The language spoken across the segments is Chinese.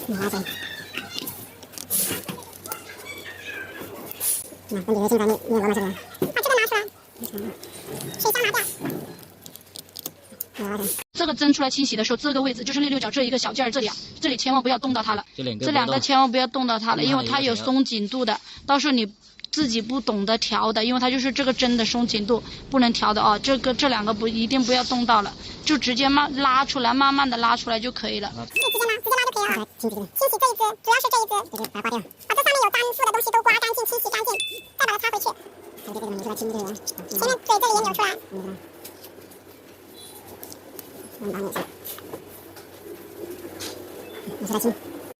拿着。那问题是现在你罗马这个，把这个拿出来，水箱拿掉。这个针出来清洗的时候，这个位置就是6角这一个小件儿，这里啊，这里千万不要动到它了。这两个千万不要动到它了，因为它有松紧度的，到时候你自己不懂得调的，因为它就是这个针的松紧度不能调的哦。这两个一定不要动到了，就直接拉出来，慢慢的拉出来就可以了。可以直接拉就可以了。清洗这一只，主要是这一只，就是把它刮掉，把这上面有粘附的东西都刮干净、清洗干净，再把它擦回去。这个扭出来，前面对这里也扭出来。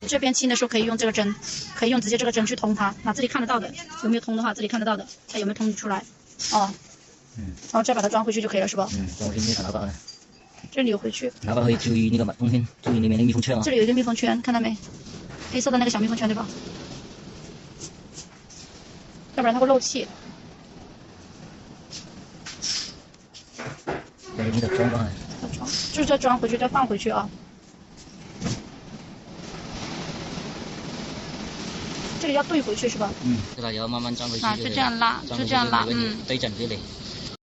这边清的时候可以用这个针，可以用直接这个针去通它，这里看得到的有没有通的话，这里看得到的它有没有通出来，哦，然后再把它装回去就可以了，是吧？装回去没看到了。这里有回去。那个会注意那个冬天，注意里面的密封圈啊。这里有一个密封圈，看到没？黑色的那个小密封圈，对吧？要不然它会漏气。你得装上来。就是再装回去，再放回去啊。这里要对回去是吧？这个要慢慢装回去。就这样拉，就这样拉，对准这里。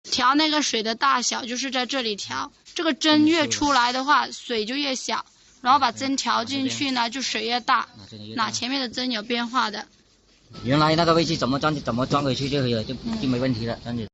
调那个水的大小就是在这里调，这个针越出来的话，水就越小，然后把针调进去呢，就水越大。哪前面的针有变化的。原来那个位置怎么装回去就可以了，就没问题了，这样子。